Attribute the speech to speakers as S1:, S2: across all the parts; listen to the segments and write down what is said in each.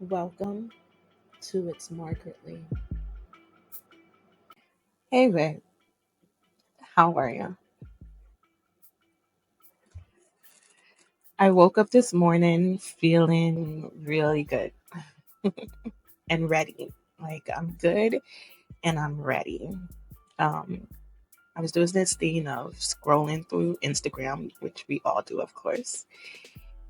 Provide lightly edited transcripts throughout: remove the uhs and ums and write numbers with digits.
S1: Welcome to itsMargaretly. Hey, babe, how are you? I woke up this morning feeling really good and ready. Like, I'm good and I'm ready. Um, I was doing this thing of scrolling through Instagram, which we all do, of course,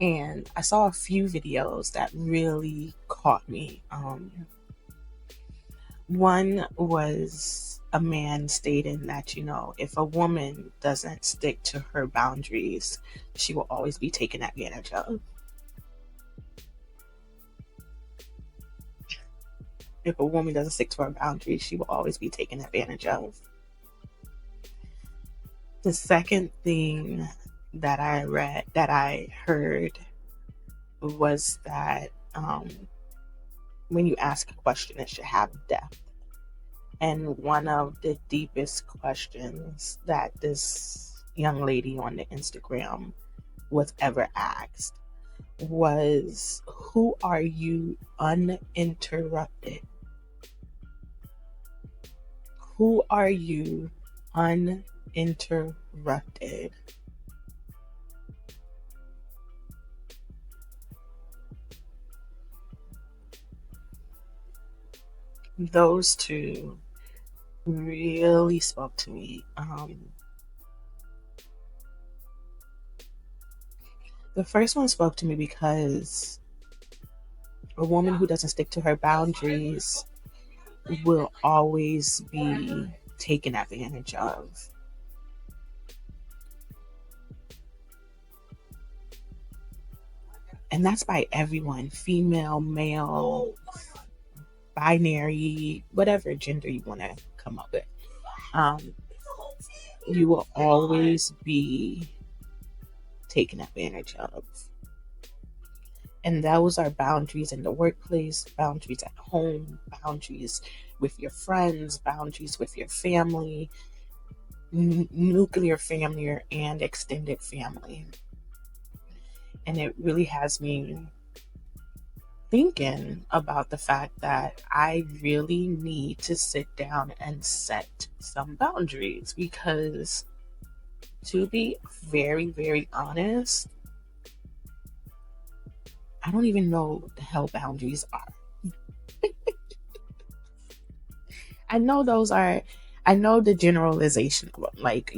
S1: and I saw a few videos that really caught me. One was a man stating that, if a woman doesn't stick to her boundaries, she will always be taken advantage of. If a woman doesn't stick to her boundaries, she will always be taken advantage of. The second thing that I heard was that when you ask a question, it should have depth. And one of the deepest questions that this young lady on the Instagram was ever asked was, who are you uninterrupted? Who are you uninterrupted? Those two really spoke to me. The first one spoke to me because a woman who doesn't stick to her boundaries will always be taken advantage of. And that's by everyone, female, male, binary, whatever gender you want to come up with. Um, you will always be taken advantage of. And those are boundaries in the workplace, boundaries at home, boundaries with your friends, boundaries with your family, nuclear family and extended family. And it really has me thinking about the fact that I really need to sit down and set some boundaries because, to be very, very honest, I don't even know what the hell boundaries are. I know those are, I know the generalization of them, like,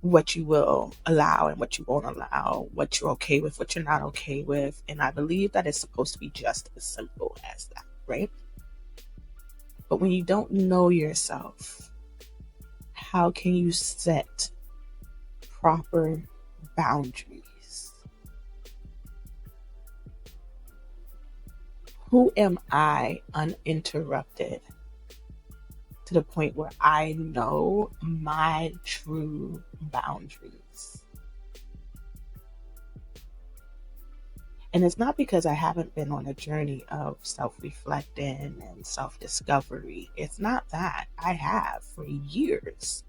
S1: what you will allow and what you won't allow, what you're okay with, what you're not okay with. And I believe that it's supposed to be just as simple as that, right? But when you don't know yourself, how can you set proper boundaries? Who am I uninterrupted to the point where I know my true boundaries? And it's not because I haven't been on a journey of self-reflecting and self-discovery. It's not that. I have for years.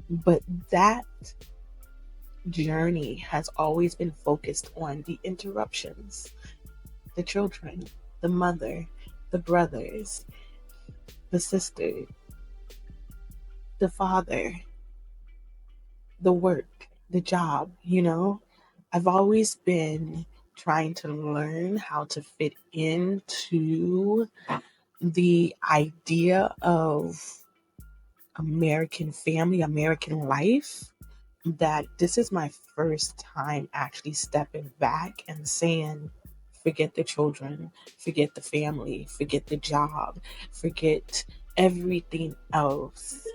S1: But that journey has always been focused on the interruptions, the children, the mother, the brothers, the sister, the father, the work, the job, I've always been trying to learn how to fit into the idea of American family, American life, that this is my first time actually stepping back and saying, forget the children, forget the family, forget the job, forget everything else.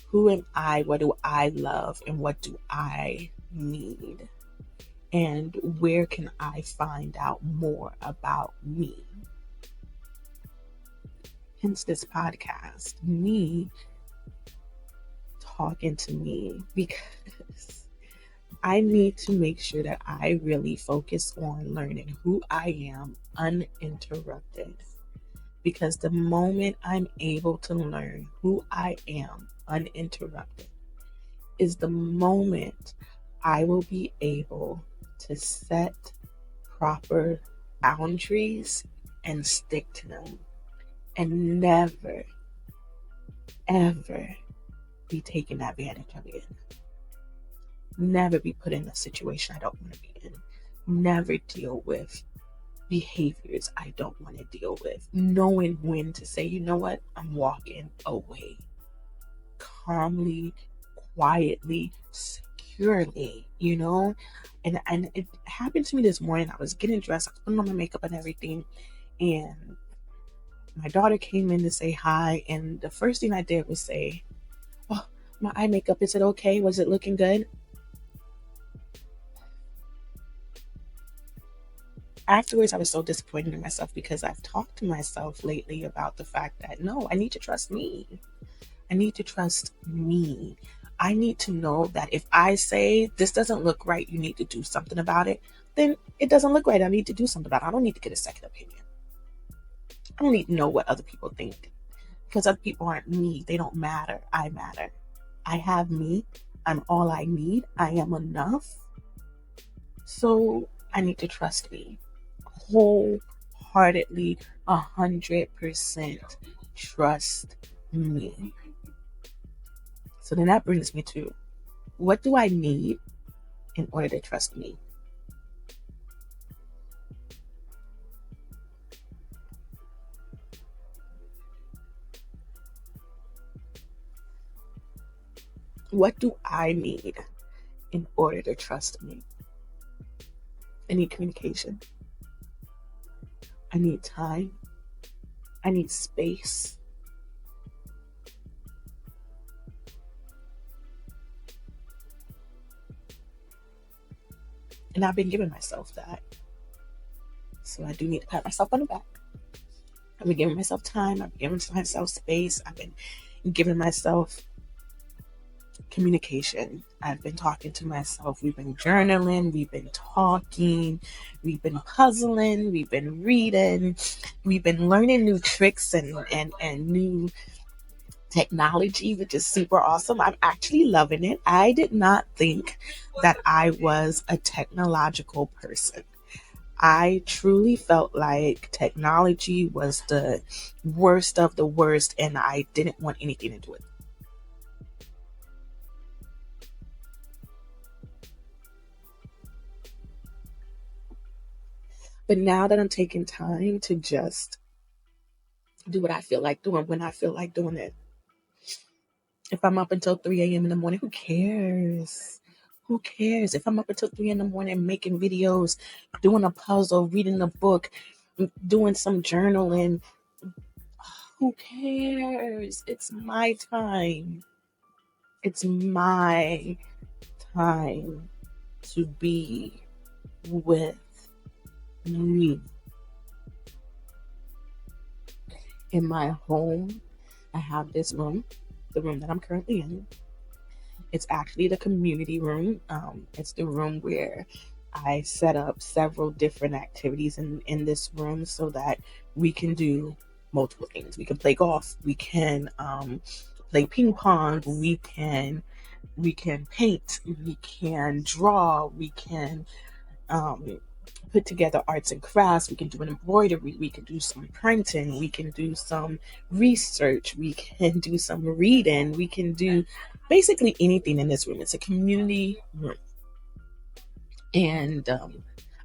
S1: Who am I? What do I love? And what do I need? And where can I find out more about me? Hence this podcast, me talking to me, because I need to make sure that I really focus on learning who I am uninterrupted. Because the moment I'm able to learn who I am uninterrupted is the moment I will be able to set proper boundaries and stick to them, and never, ever be taken advantage of again. Never be put in a situation I don't want to be in. Never deal with behaviors I don't want to deal with. Knowing when to say, you know what, I'm walking away. Calmly, quietly, securely, And it happened to me this morning. I was getting dressed, I was putting on my makeup and everything, and my daughter came in to say hi, and the first thing I did was say, oh, my eye makeup, is it okay? Was it looking good? Afterwards, I was so disappointed in myself because I've talked to myself lately about the fact that, no, I need to trust me. I need to trust me. I need to know that if I say this doesn't look right, you need to do something about it, then it doesn't look right. I need to do something about it. I don't need to get a second opinion. I don't need to know what other people think, because other people aren't me. They don't matter. I matter. I have me. I'm all I need. I am enough. So I need to trust me. Wholeheartedly, 100% trust me. So then that brings me to, what do I need in order to trust me? What do I need in order to trust me? I need communication. I need time. I need space. And I've been giving myself that. So I do need to pat myself on the back. I've been giving myself time. I've been giving myself space. I've been giving myself communication. I've been talking to myself. We've been journaling. We've been talking. We've been puzzling. We've been reading. We've been learning new tricks and new technology, which is super awesome. I'm actually loving it. I did not think that I was a technological person. I truly felt like technology was the worst of the worst, and I didn't want anything to do with it. But now that I'm taking time to just do what I feel like doing when I feel like doing it. If I'm up until 3 a.m. in the morning, who cares? Who cares? If I'm up until 3 in the morning making videos, doing a puzzle, reading a book, doing some journaling, who cares? It's my time. It's my time to be with me. In my home, I have this room, the room that I'm currently in. It's actually the community room. It's the room where I set up several different activities in this room so that we can do multiple things. We can play golf. We can play ping pong. We can paint. We can draw. We can put together arts and crafts. We can do an embroidery. We can do some printing. We can do some research. We can do some reading. We can do basically anything in this room. It's a community room. And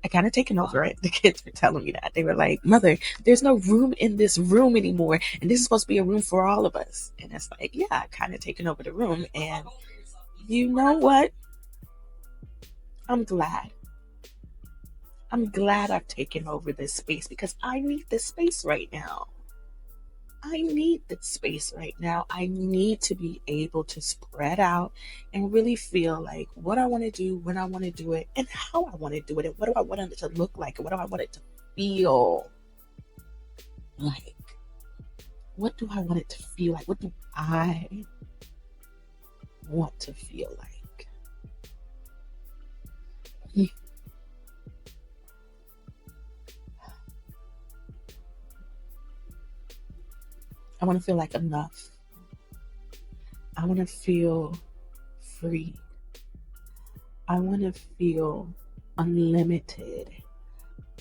S1: I kind of taken over it. The kids were telling me that. They were like, Mother, there's no room in this room anymore. And this is supposed to be a room for all of us. And it's like, yeah, I kind of taken over the room. And you know what? I'm glad. I'm glad I've taken over this space because I need this space right now. I need this space right now. I need to be able to spread out and really feel like what I want to do, when I want to do it, and how I want to do it, and what do I want it to look like, and what do I want it to feel like. What do I want it to feel like? What do I want to feel like? I want to feel like enough. I want to feel free. I want to feel unlimited.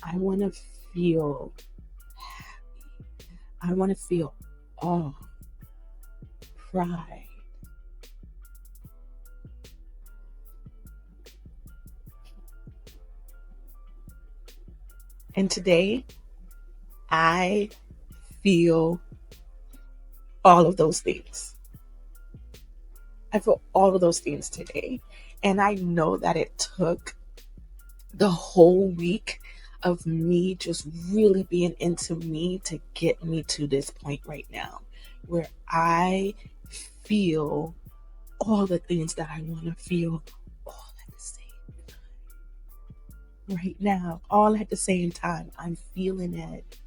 S1: I want to feel happy. I want to feel awe, pride. And today, I feel all of those things. I feel all of those things today. And I know that it took the whole week of me just really being into me to get me to this point right now where I feel all the things that I want to feel all at the same time. Right now, all at the same time, I'm feeling it.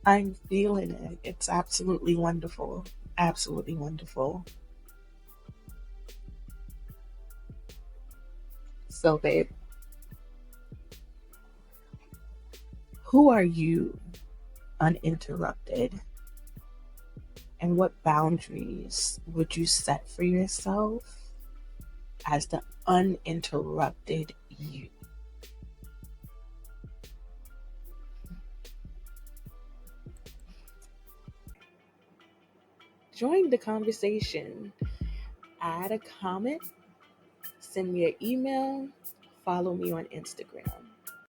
S1: I'm feeling it. It's absolutely wonderful. Absolutely wonderful. So, babe, who are you uninterrupted? And what boundaries would you set for yourself as the uninterrupted you? Join the conversation. Add a comment, send me an email, follow me on Instagram.